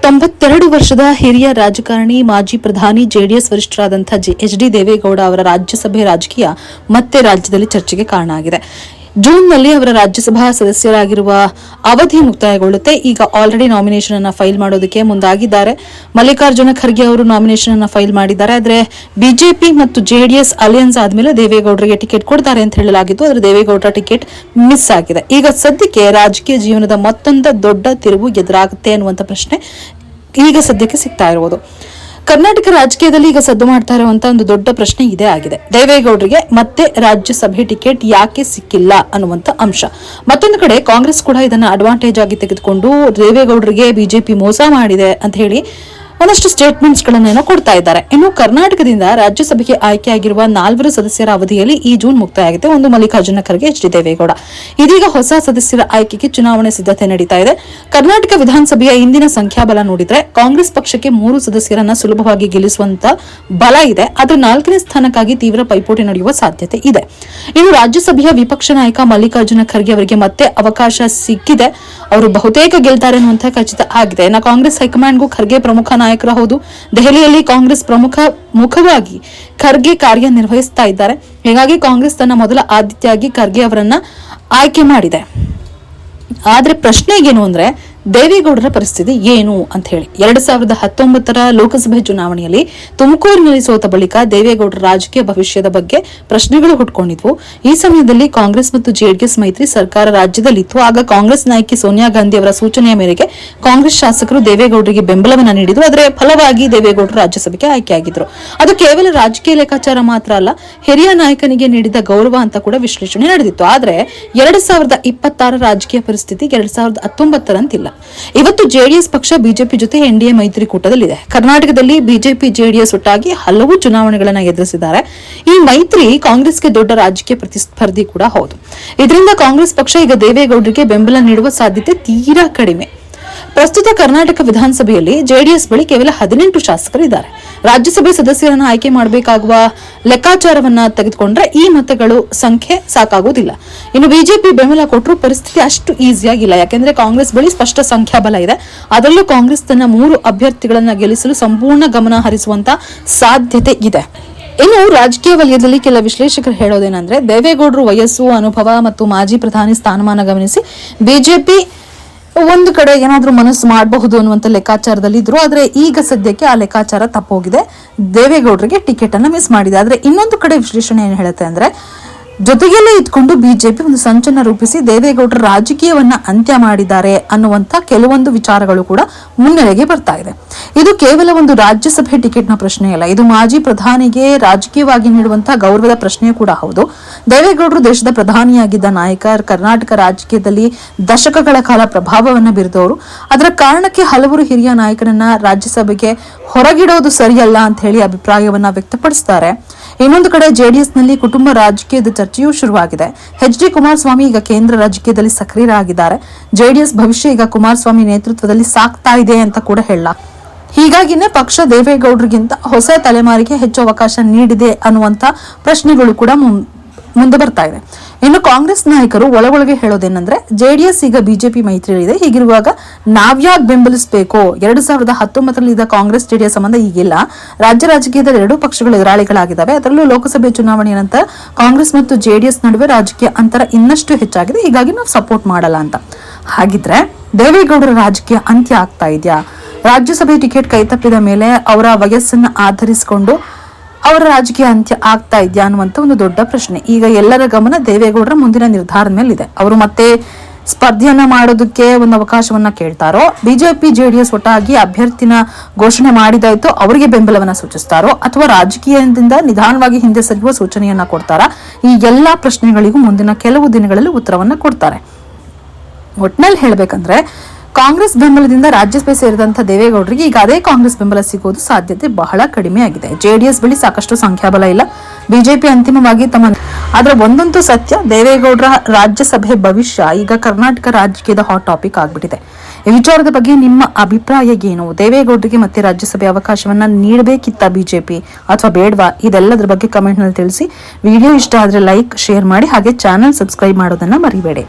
92 ವರ್ಷದ ಹಿರಿಯ ರಾಜಕಾರಣಿ ಮಾಜಿ ಪ್ರಧಾನಿ ಜೆಡಿಎಸ್ ವರಿಷ್ಠರಾದಂತಹ ಎಚ್.ಡಿ. ದೇವೇಗೌಡ ಅವರ ರಾಜ್ಯಸಭೆ ರಾಜಕೀಯ ಮತ್ತೆ ರಾಜ್ಯದಲ್ಲಿ ಚರ್ಚೆಗೆ ಕಾರಣ ಆಗಿದೆ. ಜೂನ್ನಲ್ಲಿ ಅವರ ರಾಜ್ಯಸಭಾ ಸದಸ್ಯರಾಗಿರುವ ಅವಧಿ ಮುಕ್ತಾಯಗೊಳ್ಳುತ್ತೆ. ಈಗ ಆಲ್ರೆಡಿ ನಾಮಿನೇಷನ್ ಅನ್ನು ಫೈಲ್ ಮಾಡೋದಕ್ಕೆ ಮುಂದಾಗಿದ್ದಾರೆ. ಮಲ್ಲಿಕಾರ್ಜುನ ಖರ್ಗೆ ಅವರು ನಾಮಿನೇಷನ್ ಅನ್ನು ಫೈಲ್ ಮಾಡಿದ್ದಾರೆ. ಆದರೆ ಬಿಜೆಪಿ ಮತ್ತು ಜೆಡಿಎಸ್ ಅಲಯನ್ಸ್ ಆದ್ಮೇಲೆ ದೇವೇಗೌಡರಿಗೆ ಟಿಕೆಟ್ ಕೊಡ್ತಾರೆ ಅಂತ ಹೇಳಲಾಗಿತ್ತು. ಆದರೆ ದೇವೇಗೌಡರ ಟಿಕೆಟ್ ಮಿಸ್ ಆಗಿದೆ. ಈಗ ಸದ್ಯಕ್ಕೆ ರಾಜಕೀಯ ಜೀವನದ ಮತ್ತೊಂದು ದೊಡ್ಡ ತಿರುವು ಎದುರಾಗುತ್ತೆ ಅನ್ನುವಂಥ ಪ್ರಶ್ನೆ ಈಗ ಸದ್ಯಕ್ಕೆ ಸಿಗ್ತಾ ಇರುವುದು. ಕರ್ನಾಟಕ ರಾಜಕೀಯದಲ್ಲಿ ಈಗ ಸದ್ದು ಮಾಡ್ತಾ ಇರುವಂತಹ ಒಂದು ದೊಡ್ಡ ಪ್ರಶ್ನೆ ಇದೇ ಆಗಿದೆ. ದೇವೇಗೌಡರಿಗೆ ಮತ್ತೆ ರಾಜ್ಯಸಭೆ ಟಿಕೆಟ್ ಯಾಕೆ ಸಿಕ್ಕಿಲ್ಲ ಅನ್ನುವಂತ ಅಂಶ. ಮತ್ತೊಂದು ಕಡೆ ಕಾಂಗ್ರೆಸ್ ಕೂಡ ಇದನ್ನ ಅಡ್ವಾಂಟೇಜ್ ಆಗಿ ತೆಗೆದುಕೊಂಡು ದೇವೇಗೌಡರಿಗೆ ಬಿಜೆಪಿ ಮೋಸ ಮಾಡಿದೆ ಅಂತ ಹೇಳಿ ಒಂದಷ್ಟು ಸ್ಟೇಟ್ಮೆಂಟ್ಸ್ ಗಳನ್ನೇನೋ ಕೊಡ್ತಾ ಇದ್ದಾರೆ. ಇನ್ನು ಕರ್ನಾಟಕದಿಂದ ರಾಜ್ಯಸಭೆಗೆ ಆಯ್ಕೆಯಾಗಿರುವ 4 ಸದಸ್ಯರ ಅವಧಿಯಲ್ಲಿ ಈ ಜೂನ್ ಮುಕ್ತಾಯವಾಗಿದೆ. ಒಂದು ಮಲ್ಲಿಕಾರ್ಜುನ ಖರ್ಗೆ, ಎಚ್.ಡಿ. ದೇವೇಗೌಡ. ಇದೀಗ ಹೊಸ ಸದಸ್ಯರ ಆಯ್ಕೆಗೆ ಚುನಾವಣೆ ಸಿದ್ಧತೆ ನಡೀತಾ ಇದೆ. ಕರ್ನಾಟಕ ವಿಧಾನಸಭೆಯ ಇಂದಿನ ಸಂಖ್ಯಾಬಲ ನೋಡಿದ್ರೆ ಕಾಂಗ್ರೆಸ್ ಪಕ್ಷಕ್ಕೆ 3 ಸದಸ್ಯರನ್ನ ಸುಲಭವಾಗಿ ಗೆಲ್ಲಿಸುವಂತ ಬಲ ಇದೆ. ಆದ್ರೆ 4ನೇ ಸ್ಥಾನಕ್ಕಾಗಿ ತೀವ್ರ ಪೈಪೋಟಿ ನಡೆಯುವ ಸಾಧ್ಯತೆ ಇದೆ. ಇನ್ನು ರಾಜ್ಯಸಭೆಯ ವಿಪಕ್ಷ ನಾಯಕ ಮಲ್ಲಿಕಾರ್ಜುನ ಖರ್ಗೆ ಅವರಿಗೆ ಮತ್ತೆ ಅವಕಾಶ ಸಿಕ್ಕಿದೆ. ಅವರು ಬಹುತೇಕ ಗೆಲ್ತಾರೆ ಅನ್ನುವಂತ ಖಚಿತ ಆಗಿದೆ. ಇನ್ನು ಕಾಂಗ್ರೆಸ್ ಹೈಕಮಾಂಡ್ಗೂ ಖರ್ಗೆ ಪ್ರಮುಖ ನಾಯಕರು ಹೌದು. ದೆಹಲಿಯಲ್ಲಿ ಕಾಂಗ್ರೆಸ್ ಪ್ರಮುಖ ಮುಖವಾಗಿ ಖರ್ಗೆ ಕಾರ್ಯನಿರ್ವಹಿಸ್ತಾ ಇದ್ದಾರೆ. ಹೀಗಾಗಿ ಕಾಂಗ್ರೆಸ್ ತನ್ನ ಮೊದಲ ಆದ್ಯತೆಯಾಗಿ ಖರ್ಗೆ ಅವರನ್ನ ಆಯ್ಕೆ ಮಾಡಿದೆ. ಆದ್ರೆ ಪ್ರಶ್ನೆ ಏನು ಅಂದ್ರೆ ದೇವೇಗೌಡರ ಪರಿಸ್ಥಿತಿ ಏನು ಅಂತ ಹೇಳಿ. 2019 ಲೋಕಸಭೆ ಚುನಾವಣೆಯಲ್ಲಿ ತುಮಕೂರಿನಲ್ಲಿ ಸೋತ ಬಳಿಕ ದೇವೇಗೌಡರ ರಾಜಕೀಯ ಭವಿಷ್ಯದ ಬಗ್ಗೆ ಪ್ರಶ್ನೆಗಳು ಹುಟ್ಕೊಂಡಿದ್ವು. ಈ ಸಮಯದಲ್ಲಿ ಕಾಂಗ್ರೆಸ್ ಮತ್ತು ಜೆಡಿಎಸ್ ಮೈತ್ರಿ ಸರ್ಕಾರ ರಾಜ್ಯದಲ್ಲಿತ್ತು. ಆಗ ಕಾಂಗ್ರೆಸ್ ನಾಯಕಿ ಸೋನಿಯಾ ಗಾಂಧಿ ಅವರ ಸೂಚನೆಯ ಮೇರೆಗೆ ಕಾಂಗ್ರೆಸ್ ಶಾಸಕರು ದೇವೇಗೌಡರಿಗೆ ಬೆಂಬಲವನ್ನು ನೀಡಿದ್ರು. ಆದರೆ ಫಲವಾಗಿ ದೇವೇಗೌಡರು ರಾಜ್ಯಸಭೆಗೆ ಆಯ್ಕೆಯಾಗಿದ್ರು. ಅದು ಕೇವಲ ರಾಜಕೀಯ ಲೆಕ್ಕಾಚಾರ ಮಾತ್ರ ಅಲ್ಲ, ಹಿರಿಯ ನಾಯಕನಿಗೆ ನೀಡಿದ ಗೌರವ ಅಂತ ಕೂಡ ವಿಶ್ಲೇಷಣೆ ನಡೆದಿತ್ತು. ಆದ್ರೆ 2026 ರಾಜಕೀಯ ಪರಿಸ್ಥಿತಿ 2019 ಇವತ್ತು ಜೆಡಿಎಸ್ ಪಕ್ಷ ಬಿಜೆಪಿ ಜೊತೆ ಎನ್ಡಿಎ ಮೈತ್ರಿಕೂಟದಲ್ಲಿದೆ. ಕರ್ನಾಟಕದಲ್ಲಿ ಬಿಜೆಪಿ ಜೆಡಿಎಸ್ ಒಟ್ಟಾಗಿ ಹಲವು ಚುನಾವಣೆಗಳನ್ನು ಎದುರಿಸಿದ್ದಾರೆ. ಈ ಮೈತ್ರಿ ಕಾಂಗ್ರೆಸ್ಗೆ ದೊಡ್ಡ ರಾಜಕೀಯ ಪ್ರತಿಸ್ಪರ್ಧಿ ಕೂಡ ಹೌದು. ಇದರಿಂದ ಕಾಂಗ್ರೆಸ್ ಪಕ್ಷ ಈಗ ದೇವೇಗೌಡರಿಗೆ ಬೆಂಬಲ ನೀಡುವ ಸಾಧ್ಯತೆ ತೀರಾ ಕಡಿಮೆ. ಪ್ರಸ್ತುತ ಕರ್ನಾಟಕ ವಿಧಾನಸಭೆಯಲ್ಲಿ ಜೆಡಿಎಸ್ ಬಳಿ ಕೇವಲ 18 ಶಾಸಕರು ಇದ್ದಾರೆ. ರಾಜ್ಯಸಭೆ ಸದಸ್ಯರನ್ನು ಆಯ್ಕೆ ಮಾಡಬೇಕಾಗುವ ಲೆಕ್ಕಾಚಾರವನ್ನ ತೆಗೆದುಕೊಂಡ್ರೆ ಈ ಮತಗಳು ಸಂಖ್ಯೆ ಸಾಕಾಗುವುದಿಲ್ಲ. ಇನ್ನು ಬಿಜೆಪಿ ಬೆಂಬಲ ಕೊಟ್ಟರು ಪರಿಸ್ಥಿತಿ ಅಷ್ಟು ಈಸಿಯಾಗಿಲ್ಲ. ಯಾಕೆಂದ್ರೆ ಕಾಂಗ್ರೆಸ್ ಬಳಿ ಸ್ಪಷ್ಟ ಸಂಖ್ಯಾಬಲ ಇದೆ. ಅದರಲ್ಲೂ ಕಾಂಗ್ರೆಸ್ ತನ್ನ 3 ಅಭ್ಯರ್ಥಿಗಳನ್ನ ಗೆಲ್ಲಿಸಲು ಸಂಪೂರ್ಣ ಗಮನ ಹರಿಸುವಂತ ಸಾಧ್ಯತೆ ಇದೆ. ಇನ್ನು ರಾಜಕೀಯ ವಲಯದಲ್ಲಿ ಕೆಲ ವಿಶ್ಲೇಷಕರು ಹೇಳೋದೇನೆಂದ್ರೆ ದೇವೇಗೌಡರು ವಯಸ್ಸು, ಅನುಭವ ಮತ್ತು ಮಾಜಿ ಪ್ರಧಾನಿ ಸ್ಥಾನಮಾನ ಗಮನಿಸಿ ಬಿಜೆಪಿ ಒಂದು ಕಡೆ ಏನಾದ್ರೂ ಮನಸ್ಸು ಮಾಡಬಹುದು ಅನ್ನುವಂತ ಲೆಕ್ಕಾಚಾರದಲ್ಲಿ ಇದ್ರು. ಆದ್ರೆ ಈಗ ಸದ್ಯಕ್ಕೆ ಆ ಲೆಕ್ಕಾಚಾರ ತಪ್ಪೋಗಿದೆ. ದೇವೇಗೌಡರಿಗೆ ಟಿಕೆಟ್ ಅನ್ನ ಮಿಸ್ ಮಾಡಿದೆ. ಆದ್ರೆ ಇನ್ನೊಂದು ಕಡೆ ವಿಶ್ಲೇಷಣೆ ಏನ್ ಹೇಳುತ್ತೆ ಅಂದ್ರೆ ಜೊತೆಗೆಲ್ಲೇ ಇದ್ಕೊಂಡು ಬಿಜೆಪಿ ಒಂದು ಸಂಚನ್ನ ರೂಪಿಸಿ ದೇವೇಗೌಡರ ರಾಜಕೀಯವನ್ನ ಅಂತ್ಯ ಮಾಡಿದ್ದಾರೆ ಅನ್ನುವಂತ ಕೆಲವೊಂದು ವಿಚಾರಗಳು ಕೂಡ ಮುನ್ನೆಲೆಗೆ ಬರ್ತಾ ಇದೆ. ಇದು ಕೇವಲ ಒಂದು ರಾಜ್ಯಸಭೆ ಟಿಕೆಟ್ನ ಪ್ರಶ್ನೆಯಲ್ಲ, ಇದು ಮಾಜಿ ಪ್ರಧಾನಿಗೆ ರಾಜಕೀಯವಾಗಿ ನೀಡುವಂತಹ ಗೌರವದ ಪ್ರಶ್ನೆ ಕೂಡ ಹೌದು. ದೇವೇಗೌಡರು ದೇಶದ ಪ್ರಧಾನಿಯಾಗಿದ್ದ ನಾಯಕ, ಕರ್ನಾಟಕ ರಾಜಕೀಯದಲ್ಲಿ ದಶಕಗಳ ಕಾಲ ಪ್ರಭಾವವನ್ನು ಬೀರಿದವರು. ಅದರ ಕಾರಣಕ್ಕೆ ಹಲವರು ಹಿರಿಯ ನಾಯಕರನ್ನ ರಾಜ್ಯಸಭೆಗೆ ಹೊರಗಿಡೋದು ಸರಿಯಲ್ಲ ಅಂತ ಹೇಳಿ ಅಭಿಪ್ರಾಯವನ್ನ ವ್ಯಕ್ತಪಡಿಸುತ್ತಾರೆ. ಇನ್ನೊಂದು ಕಡೆ ಜೆಡಿಎಸ್ನಲ್ಲಿ ಕುಟುಂಬ ರಾಜಕೀಯದ ಚರ್ಚೆಯೂ ಶುರುವಾಗಿದೆ. ಎಚ್.ಡಿ. ಕುಮಾರಸ್ವಾಮಿ ಈಗ ಕೇಂದ್ರ ರಾಜಕೀಯದಲ್ಲಿ ಸಕ್ರಿಯರಾಗಿದ್ದಾರೆ. ಜೆಡಿಎಸ್ ಭವಿಷ್ಯ ಈಗ ಕುಮಾರಸ್ವಾಮಿ ನೇತೃತ್ವದಲ್ಲಿ ಸಾಕ್ತಾ ಇದೆ ಅಂತ ಕೂಡ ಹೇಳಲಾಗಿದೆ. ಹೀಗಾಗಿನೇ ಪಕ್ಷ ದೇವೇಗೌಡರಿಗಿಂತ ಹೊಸ ತಲೆಮಾರಿಗೆ ಹೆಚ್ಚು ಅವಕಾಶ ನೀಡಿದೆ ಅನ್ನುವಂತ ಪ್ರಶ್ನೆಗಳು ಕೂಡ ಮುಂದೆ ಬರ್ತಾ ಇದೆ. ಇನ್ನು ಕಾಂಗ್ರೆಸ್ ನಾಯಕರು ಒಳಗೊಳಗೆ ಹೇಳೋದೇನೆಂದ್ರೆ ಜೆಡಿಎಸ್ ಈಗ ಬಿಜೆಪಿ ಮೈತ್ರಿಯಲ್ಲಿದೆ. ಹೀಗಿರುವಾಗ ನಾವ್ಯಾಕ್ ಬೆಂಬಲಿಸಬೇಕು? 2019 ಇದ್ದ ಕಾಂಗ್ರೆಸ್ ಜೆಡಿಎಸ್ ಸಂಬಂಧ ಈಗಿಲ್ಲ. ರಾಜ್ಯ ರಾಜಕೀಯದಲ್ಲಿ 2 ಪಕ್ಷಗಳು ಎದುರಾಳಿಗಳಾಗಿದ್ದಾವೆ. ಅದರಲ್ಲೂ ಲೋಕಸಭೆ ಚುನಾವಣೆಯ ನಂತರ ಕಾಂಗ್ರೆಸ್ ಮತ್ತು ಜೆಡಿಎಸ್ ನಡುವೆ ರಾಜಕೀಯ ಅಂತರ ಇನ್ನಷ್ಟು ಹೆಚ್ಚಾಗಿದೆ. ಹೀಗಾಗಿ ನಾವು ಸಪೋರ್ಟ್ ಮಾಡಲ್ಲ ಅಂತ. ಹಾಗಿದ್ರೆ ದೇವೇಗೌಡರ ರಾಜಕೀಯ ಅಂತ್ಯ ಆಗ್ತಾ ಇದೆಯಾ? ರಾಜ್ಯಸಭೆ ಟಿಕೆಟ್ ಕೈತಪ್ಪಿದ ಮೇಲೆ ಅವರ ವಯಸ್ಸನ್ನು ಆಧರಿಸಿಕೊಂಡು ಅವರ ರಾಜಕೀಯ ಅಂತ್ಯ ಆಗ್ತಾ ಇದೆಯಾ ಅನ್ನುವಂತ ಒಂದು ದೊಡ್ಡ ಪ್ರಶ್ನೆ. ಈಗ ಎಲ್ಲರ ಗಮನ ದೇವೇಗೌಡರ ಮುಂದಿನ ನಿರ್ಧಾರದ ಮೇಲಿದೆ. ಅವರು ಮತ್ತೆ ಸ್ಪರ್ಧೆಯನ್ನ ಮಾಡೋದಕ್ಕೆ ಒಂದು ಅವಕಾಶವನ್ನ ಕೇಳ್ತಾರೋ, ಬಿಜೆಪಿ ಜೆಡಿಎಸ್ ಒಟ್ಟಾಗಿ ಅಭ್ಯರ್ಥಿನ ಘೋಷಣೆ ಮಾಡಿದಾಯ್ತು ಅವರಿಗೆ ಬೆಂಬಲವನ್ನ ಸೂಚಿಸ್ತಾರೋ, ಅಥವಾ ರಾಜಕೀಯದಿಂದ ನಿಧಾನವಾಗಿ ಹಿಂದೆ ಸರಿಯುವ ಸೂಚನೆಯನ್ನ ಕೊಡ್ತಾರಾ? ಈ ಎಲ್ಲಾ ಪ್ರಶ್ನೆಗಳಿಗೂ ಮುಂದಿನ ಕೆಲವು ದಿನಗಳಲ್ಲಿ ಉತ್ತರವನ್ನ ಕೊಡ್ತಾರೆ. ಒಟ್ನಲ್ಲಿ ಹೇಳ್ಬೇಕಂದ್ರೆ ಕಾಂಗ್ರೆಸ್ ಬೆಂಬಲದಿಂದ ರಾಜ್ಯಸಭೆ ಸೇರಿದಂತಹ ದೇವೇಗೌಡರಿಗೆ ಈಗ ಅದೇ ಕಾಂಗ್ರೆಸ್ ಬೆಂಬಲ ಸಿಗೋದು ಸಾಧ್ಯತೆ ಬಹಳ ಕಡಿಮೆ ಆಗಿದೆ. ಜೆಡಿಎಸ್ ಬಳಿ ಸಾಕಷ್ಟು ಸಂಖ್ಯಾಬಲ ಇಲ್ಲ. ಬಿಜೆಪಿ ಅಂತಿಮವಾಗಿ ಆದ್ರೆ ಒಂದಂತೂ ಸತ್ಯ, ದೇವೇಗೌಡರ ರಾಜ್ಯಸಭೆ ಭವಿಷ್ಯ ಈಗ ಕರ್ನಾಟಕ ರಾಜಕೀಯದ ಹಾಟ್ ಟಾಪಿಕ್ ಆಗ್ಬಿಟ್ಟಿದೆ. ಈ ವಿಚಾರದ ಬಗ್ಗೆ ನಿಮ್ಮ ಅಭಿಪ್ರಾಯ ಏನು? ದೇವೇಗೌಡರಿಗೆ ಮತ್ತೆ ರಾಜ್ಯಸಭೆ ಅವಕಾಶವನ್ನ ನೀಡಬೇಕಿತ್ತ ಬಿಜೆಪಿ ಅಥವಾ ಬೇಡವಾ? ಇದೆಲ್ಲದರ ಬಗ್ಗೆ ಕಮೆಂಟ್ ನಲ್ಲಿ ತಿಳಿಸಿ. ವಿಡಿಯೋ ಇಷ್ಟ ಆದ್ರೆ ಲೈಕ್, ಶೇರ್ ಮಾಡಿ. ಹಾಗೆ ಚಾನೆಲ್ ಸಬ್ಸ್ಕ್ರೈಬ್ ಮಾಡೋದನ್ನ ಮರಿಬೇಡಿ.